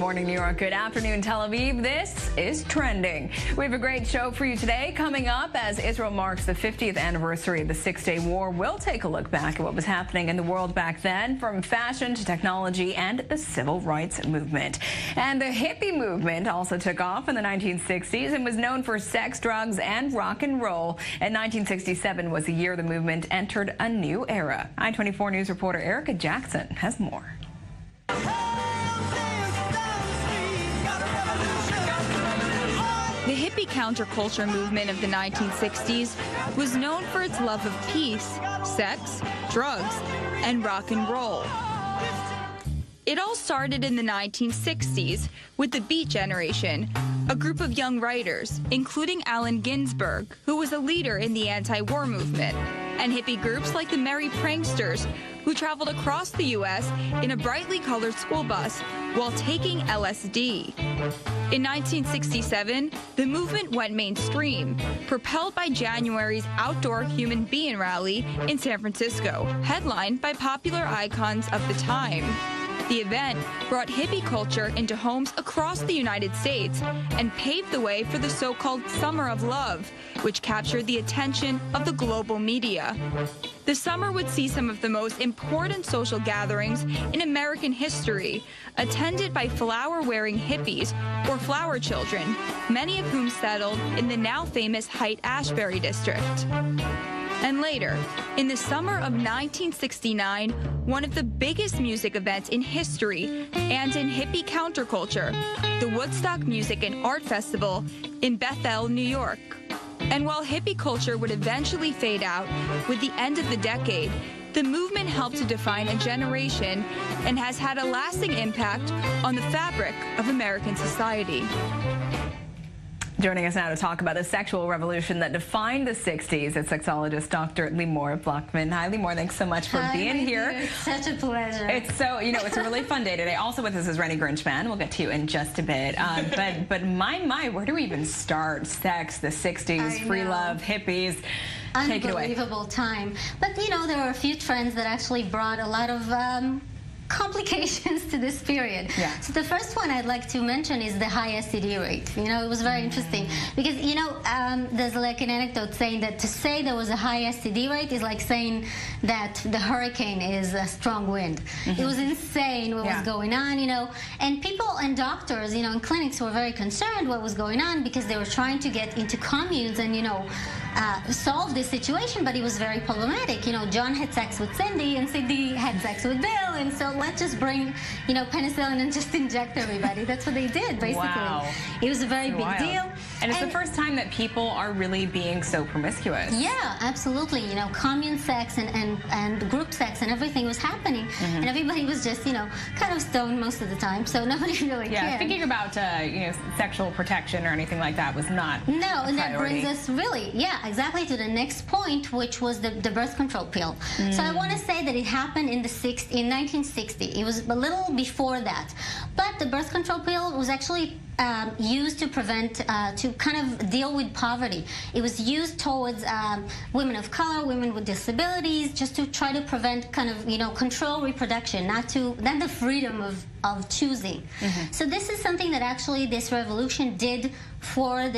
morning, New York. Good afternoon, Tel Aviv. This is Trending. We have a great show for you today. Coming up, as Israel marks the 50th anniversary of the Six-Day War, we'll take a look back at what was happening in the world back then, from fashion to technology and the civil rights movement. And the hippie movement also took off in the 1960s and was known for sex, drugs, and rock and roll. And 1967 was the year the movement entered a new era. I-24 News reporter Erica Jackson has more. The hippie counterculture movement of the 1960s was known for its love of peace, sex, drugs, and rock and roll. It all started in the 1960s with the Beat Generation, a group of young writers, including Allen Ginsberg, who was a leader in the anti-war movement, and hippie groups like the Merry Pranksters, who traveled across the U.S. in a brightly colored school bus while taking LSD. In 1967, the movement went mainstream, propelled by January's outdoor Human Being rally in San Francisco, headlined by popular icons of the time. The event brought hippie culture into homes across the United States and paved the way for the so-called Summer of Love, which captured the attention of the global media. The summer would see some of the most important social gatherings in American history, attended by flower-wearing hippies or flower children, many of whom settled in the now famous Haight-Ashbury district. And later, in the summer of 1969, one of the biggest music events in history and in hippie counterculture, the Woodstock Music and Art Festival in Bethel, New York. And while hippie culture would eventually fade out with the end of the decade, the movement helped to define a generation and has had a lasting impact on the fabric of American society. Joining us now to talk about the sexual revolution that defined the 60s is sexologist Dr. Limor Blockman. Hi, Limor. Thanks so much for being here. It's such a pleasure. It's so, it's a really fun day today. Also with us is Rennie Grinchman. We'll get to you in just a bit. But my, where do we even start? Sex, the 60s, free love, hippies. Take it away. Unbelievable time. But, there were a few trends that actually brought a lot of complications to this period. Yeah. So the first one I'd like to mention is the high STD rate. It was very interesting because, there's like an anecdote saying that to say there was a high STD rate is like saying that the hurricane is a strong wind. It was insane what was going on, and people and doctors, in clinics were very concerned what was going on because they were trying to get into communes and, solve this situation, but it was very problematic. John had sex with Cindy and Cindy had sex with Bill, and so let's just bring, penicillin and just inject everybody. That's what they did, basically. Wow. It was a very big deal. And it's the first time that people are really being so promiscuous. Yeah, absolutely. Commune sex and group sex and everything was happening, and everybody was just, kind of stoned most of the time, so nobody really cared. Thinking about, sexual protection or anything like that was not No, and that priority. brings us exactly to the next point, which was the birth control pill. So I want to say that it happened in 1960. It was a little before that. But the birth control pill was actually used to prevent, to kind of deal with poverty. It was used towards women of color, women with disabilities, just to try to prevent kind of, control reproduction, not the freedom of choosing. So this is something that actually this revolution did for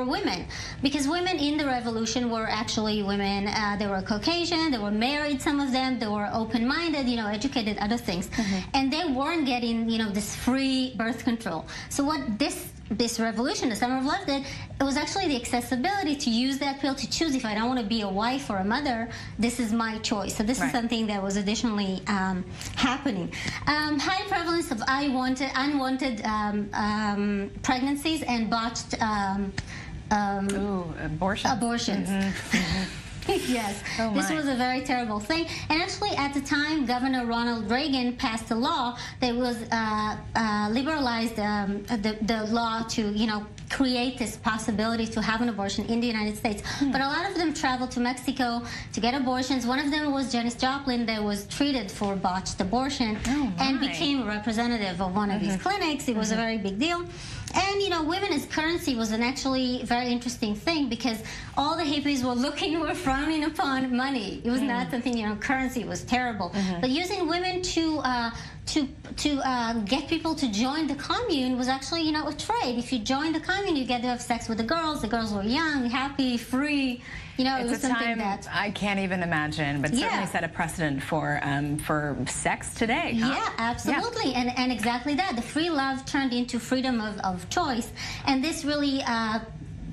women, because women in the revolution were actually women. They were Caucasian, they were married, some of them, they were open-minded, educated, other things, and they weren't getting, this free birth control. So what this revolution, the Summer of Love, did, it was actually the accessibility to use that pill to choose if I don't want to be a wife or a mother, this is my choice. So this is something that was additionally happening. High prevalence of unwanted pregnancies and botched abortions. Yes, this was a very terrible thing. And actually, at the time, Governor Ronald Reagan passed a law that was liberalized the law to, create this possibility to have an abortion in the United States. But a lot of them traveled to Mexico to get abortions. One of them was Janis Joplin, that was treated for botched abortion and became a representative of one of these clinics. It was a very big deal. And, you know, women as currency was an actually very interesting thing, because all the hippies were frowning upon money. It was not something, you know, currency was terrible. But using women to get people to join the commune was actually, you know, a trade. If you join the commune, you get to have sex with the girls. The girls were young, happy, free. You know, it was something that I can't even imagine, but certainly set a precedent for sex today. Huh? Yeah, absolutely, and exactly that. The free love turned into freedom of choice, and this really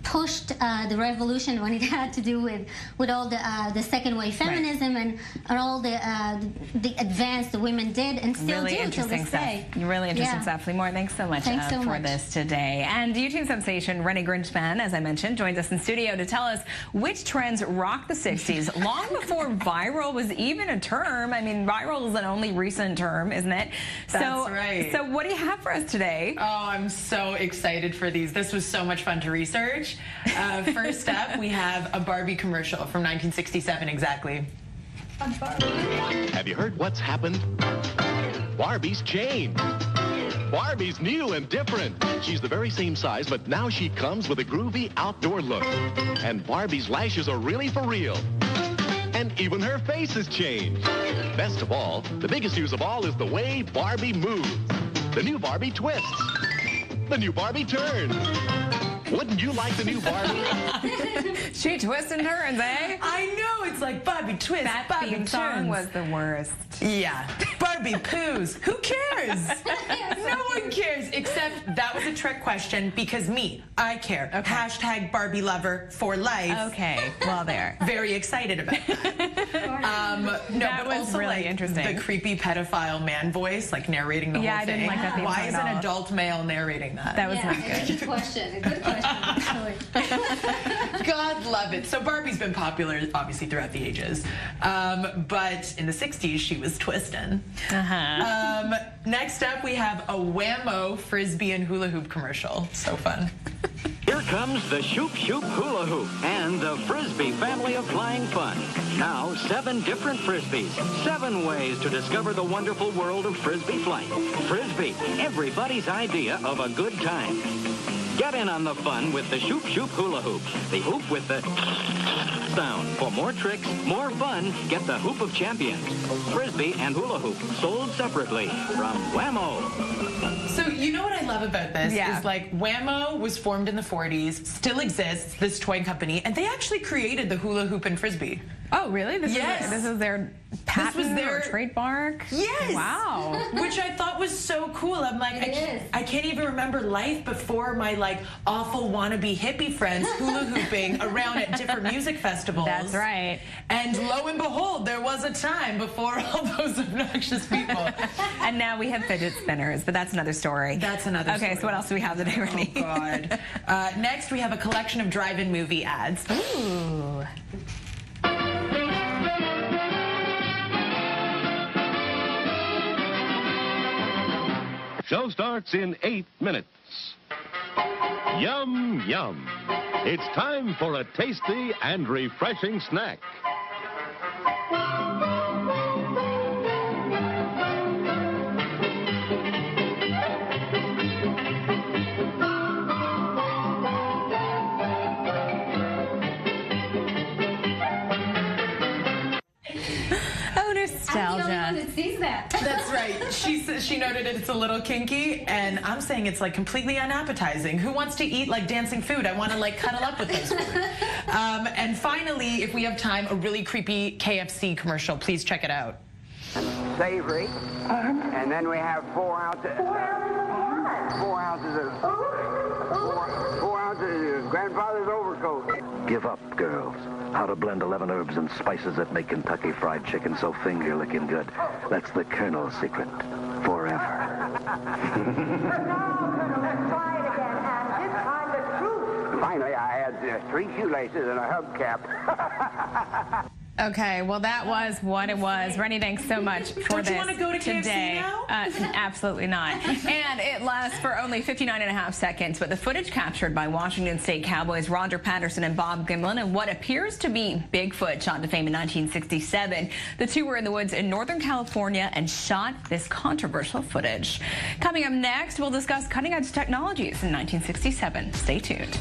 pushed the revolution when it had to do with all the second wave feminism and all the advance the women did and still really do till this day. Really interesting stuff. Lemore, thanks so much for this today. And YouTube sensation Rennie Grinchpan, as I mentioned, joins us in studio to tell us which trends rocked the 60s long before viral was even a term. I mean, viral is an only recent term, isn't it? That's right. So what do you have for us today? Oh, I'm so excited for these. This was so much fun to research. First up, we have a Barbie commercial from 1967 exactly. Have you heard what's happened? Barbie's changed. Barbie's new and different. She's the very same size, but now she comes with a groovy outdoor look. And Barbie's lashes are really for real. And even her face has changed. Best of all, the biggest news of all is the way Barbie moves. The new Barbie twists. The new Barbie turns. Wouldn't you like the new Barbie? She twists and turns, eh? I know, it's like Barbie twists, That Barbie theme song turns. was the worst. Yeah, Barbie poos. Who cares? No one cares, except that was a trick question because I care. Okay. Hashtag Barbie lover for life. Okay, well there. Very excited about that. No, That but was also, really like, interesting. The creepy pedophile man voice, like narrating the whole I thing. didn't like that theme Why song is at an all. adult male narrating that? That was not a good. good question. A good question. Actually. God love it. So Barbie's been popular, obviously, throughout the ages. But in the 60s, she was twisting. Next up, we have a Whammo Frisbee and hula hoop commercial. So fun. Here comes the Shoop Shoop Hula Hoop and the Frisbee family of flying fun. Now, 7 different Frisbees, 7 ways to discover the wonderful world of Frisbee flight. Frisbee, everybody's idea of a good time. Get in on the fun with the Shoop Shoop Hula Hoop, the hoop with the sound. For more tricks, more fun, get the Hoop of Champions. Frisbee and hula hoop, sold separately from Whammo. So you know what I love about this is like Whammo was formed in the 40s, still exists, this toy company, and they actually created the hula hoop and Frisbee. Oh, really? This is their patent was their or trademark? Yes. Wow. Which I thought was so cool. I'm like, I can't even remember life before my like awful wannabe hippie friends hula hooping around at different music festivals. That's right. And lo and behold, there was a time before all those obnoxious people. And now we have fidget spinners, but that's another story. That's another story. Okay, so what else do we have today, Rennie? Oh, God. Next, we have a collection of drive-in movie ads. Ooh. Show starts in 8 minutes. Yum, yum. It's time for a tasty and refreshing snack. Nostalgia. I'm the only one that sees that. That's right. She noted it's a little kinky, and I'm saying it's like completely unappetizing. Who wants to eat like dancing food? I want to like cuddle up with those food. And finally, if we have time, a really creepy KFC commercial. Please check it out. Savory, and then we have 4 ounces. 4 ounces of 4 ounces of grandfather's overcoat. Give up, girls. How to blend 11 herbs and spices that make Kentucky Fried Chicken so finger-licking good. That's the Colonel's secret. Forever. Finally, I had 3 shoelaces and a hubcap. Okay, well, that was what it was. Rennie, thanks so much for Don't this you want to go to KFC today. now? Absolutely not. And it lasts for only 59.5 seconds, but the footage captured by Washington State Cowboys Roger Patterson and Bob Gimlin and what appears to be Bigfoot, shot to fame in 1967. The two were in the woods in Northern California and shot this controversial footage. Coming up next, we'll discuss cutting-edge technologies in 1967. Stay tuned.